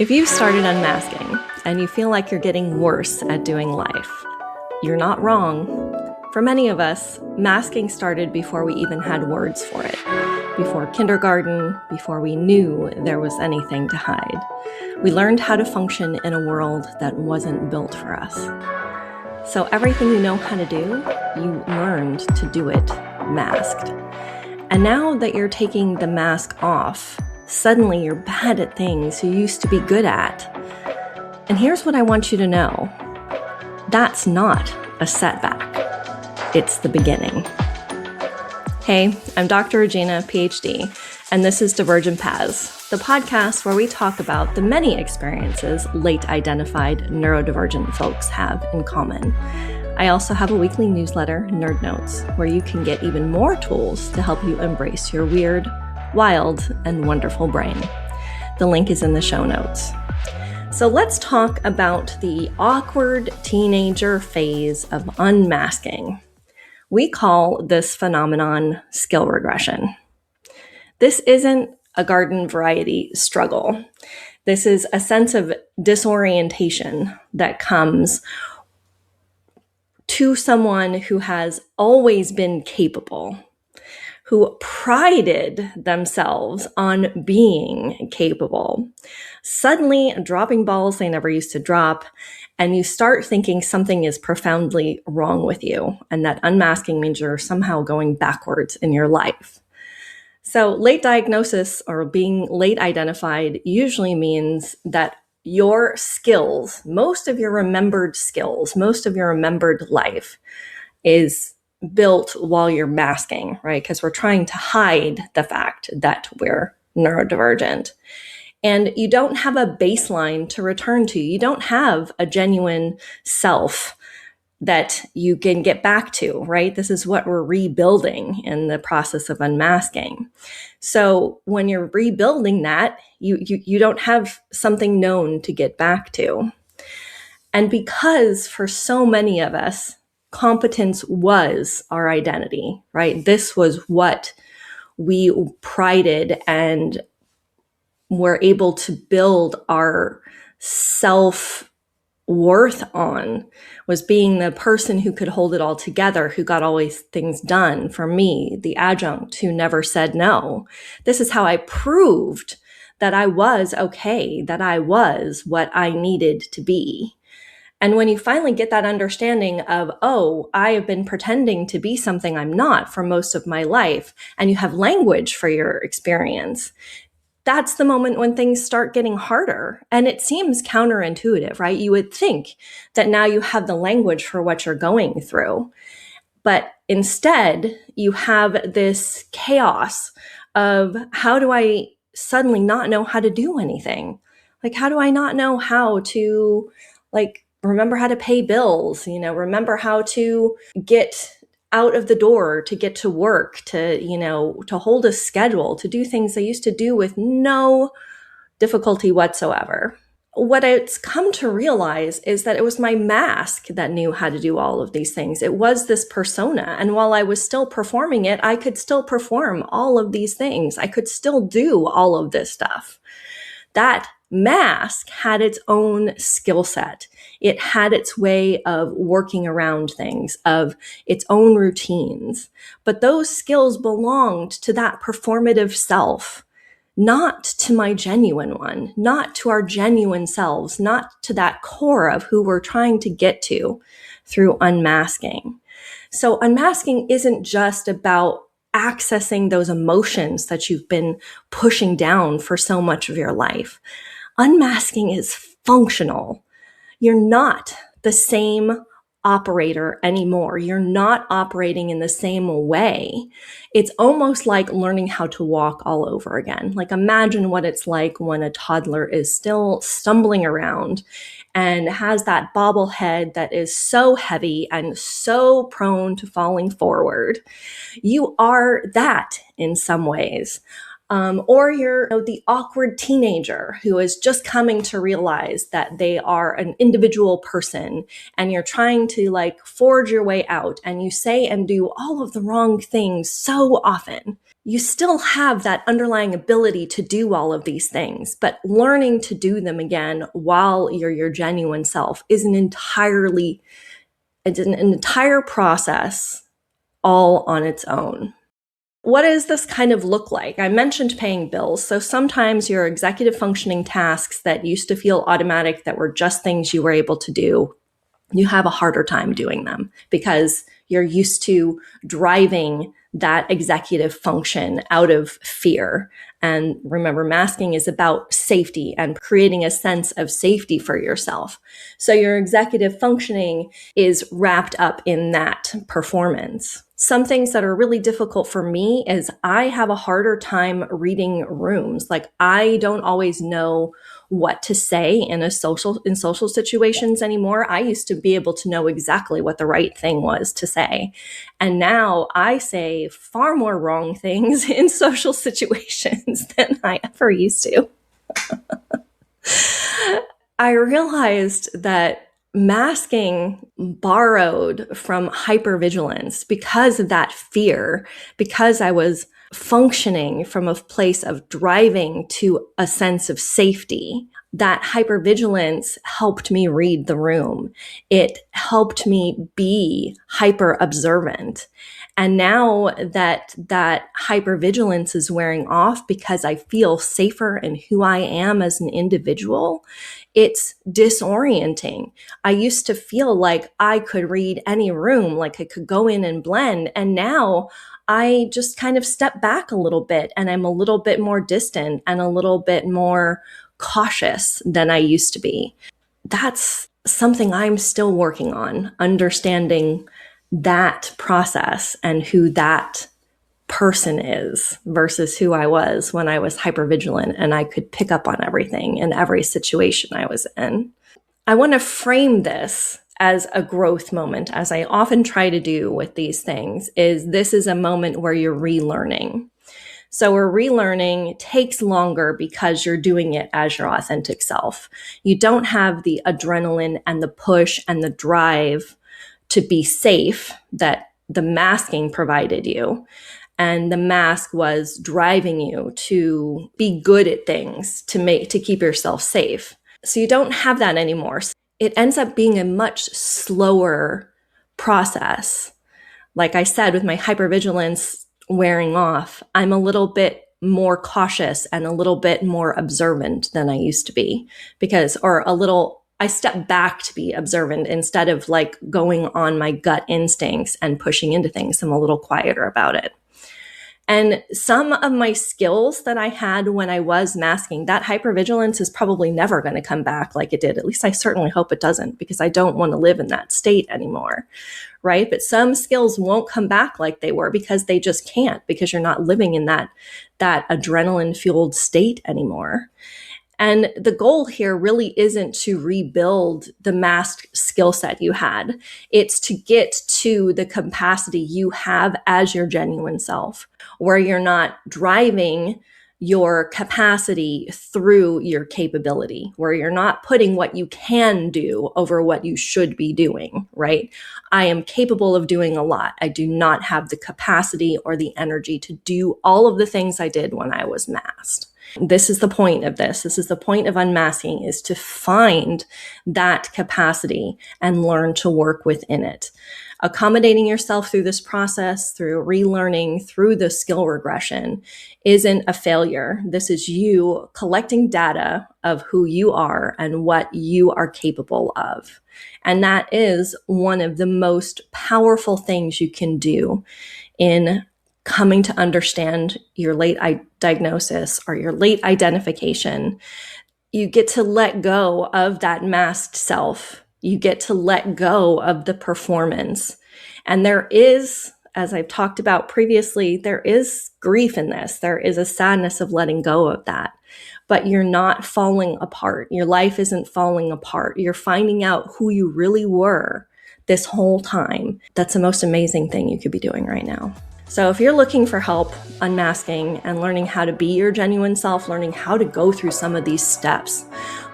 If you've started unmasking and you feel like you're getting worse at doing life, you're not wrong. For many of us, masking started before we even had words for it, before kindergarten, before we knew there was anything to hide. We learned how to function in a world that wasn't built for us. So everything you know how to do, you learned to do it masked. And now that you're taking the mask off, suddenly you're bad at things you used to be good at. And here's what I want you to know. That's not a setback. It's the beginning. Hey, I'm Dr. Regina Ph.D, and this is Divergent Paths, the podcast where we talk about the many experiences late identified neurodivergent folks have in common. I also have a weekly newsletter, Nerd Notes, where you can get even more tools to help you embrace your weird, wild, and wonderful brain. The link is in the show notes. So let's talk about the awkward teenager phase of unmasking. We call this phenomenon skill regression. This isn't a garden variety struggle. This is a sense of disorientation that comes to someone who has always been capable, who prided themselves on being capable, suddenly dropping balls they never used to drop, and you start thinking something is profoundly wrong with you, and that unmasking means you're somehow going backwards in your life. So late diagnosis or being late identified usually means that your skills, most of your remembered skills, most of your remembered life is built while you're masking, right? Because we're trying to hide the fact that we're neurodivergent. And you don't have a baseline to return to. You don't have a genuine self that you can get back to, right? This is what we're rebuilding in the process of unmasking. So when you're rebuilding that, you don't have something known to get back to. And because for so many of us, competence was our identity, right? This was what we prided and were able to build our self-worth on, was being the person who could hold it all together, who got always things done. For me, the adjunct who never said no. This is how I proved that I was okay, that I was what I needed to be. And when you finally get that understanding of, oh, I have been pretending to be something I'm not for most of my life, and you have language for your experience, that's the moment when things start getting harder. And it seems counterintuitive, right? You would think that now you have the language for what you're going through. But instead, you have this chaos of, how do I suddenly not know how to do anything? Like, how do I not know how to, remember how to pay bills, remember how to get out of the door, to get to work, to hold a schedule, to do things I used to do with no difficulty whatsoever. What it's come to realize is that it was my mask that knew how to do all of these things. It was this persona. And while I was still performing it, I could still perform all of these things. I could still do all of this stuff. That mask had its own skill set. It had its way of working around things, of its own routines. But those skills belonged to that performative self, not to my genuine one, not to our genuine selves, not to that core of who we're trying to get to through unmasking. So unmasking isn't just about accessing those emotions that you've been pushing down for so much of your life. Unmasking is functional. You're not the same operator anymore. You're not operating in the same way. It's almost like learning how to walk all over again. Like, imagine what it's like when a toddler is still stumbling around and has that bobblehead that is so heavy and so prone to falling forward. You are that in some ways. Or you're the awkward teenager who is just coming to realize that they are an individual person, and you're trying to forge your way out, and you say and do all of the wrong things so often. you still have that underlying ability to do all of these things, but learning to do them again while you're your genuine self is an entire process all on its own. What does this kind of look like? I mentioned paying bills. So sometimes your executive functioning tasks that used to feel automatic, that were just things you were able to do, you have a harder time doing them because you're used to driving that executive function out of fear. And remember, masking is about safety and creating a sense of safety for yourself. So your executive functioning is wrapped up in that performance. Some things that are really difficult for me is I have a harder time reading rooms. Like, I don't always know what to say in social situations anymore. I used to be able to know exactly what the right thing was to say. And now I say far more wrong things in social situations than I ever used to. I realized that masking borrowed from hypervigilance because of that fear, because I was functioning from a place of driving to a sense of safety. That hypervigilance helped me read the room. It helped me be hyper observant. And now that hypervigilance is wearing off because I feel safer in who I am as an individual, it's disorienting. I used to feel like I could read any room, like I could go in and blend. And now I just kind of step back a little bit and I'm a little bit more distant and a little bit more cautious than I used to be. That's something I'm still working on, understanding that process and who that person is versus who I was when I was hypervigilant and I could pick up on everything in every situation I was in. I want to frame this as a growth moment, as I often try to do with these things, is this is a moment where you're relearning. So a relearning takes longer because you're doing it as your authentic self. You don't have the adrenaline and the push and the drive to be safe that the masking provided you. And the mask was driving you to be good at things, to keep yourself safe. So you don't have that anymore. It ends up being a much slower process. Like I said, with my hypervigilance wearing off, I'm a little bit more cautious and a little bit more observant than I used to be I step back to be observant instead of like going on my gut instincts and pushing into things. I'm a little quieter about it. And some of my skills that I had when I was masking, that hypervigilance is probably never going to come back like it did. At least I certainly hope it doesn't, because I don't want to live in that state anymore, right? But some skills won't come back like they were because they just can't, because you're not living in that adrenaline-fueled state anymore. And the goal here really isn't to rebuild the masked skill set you had. It's to get to the capacity you have as your genuine self, where you're not driving your capacity through your capability, where you're not putting what you can do over what you should be doing, right? I am capable of doing a lot. I do not have the capacity or the energy to do all of the things I did when I was masked. This is the point of this. This is the point of unmasking, is to find that capacity and learn to work within it. Accommodating yourself through this process, through relearning, through the skill regression, isn't a failure. This is you collecting data of who you are and what you are capable of. And that is one of the most powerful things you can do in coming to understand your late diagnosis or your late identification. You get to let go of that masked self. You get to let go of the performance. And there is, as I've talked about previously, there is grief in this. There is a sadness of letting go of that. But you're not falling apart. Your life isn't falling apart. You're finding out who you really were this whole time. That's the most amazing thing you could be doing right now. So if you're looking for help unmasking and learning how to be your genuine self, learning how to go through some of these steps,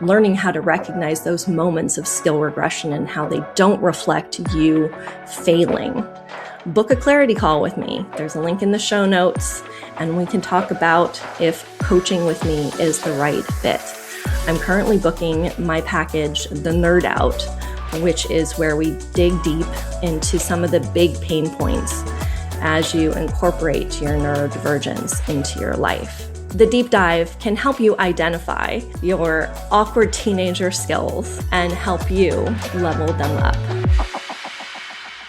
learning how to recognize those moments of skill regression and how they don't reflect you failing, book a clarity call with me. There's a link in the show notes. and we can talk about if coaching with me is the right fit. I'm currently booking my package, The Nerd Out, which is where we dig deep into some of the big pain points as you incorporate your neurodivergence into your life. The deep dive can help you identify your awkward teenager skills and help you level them up.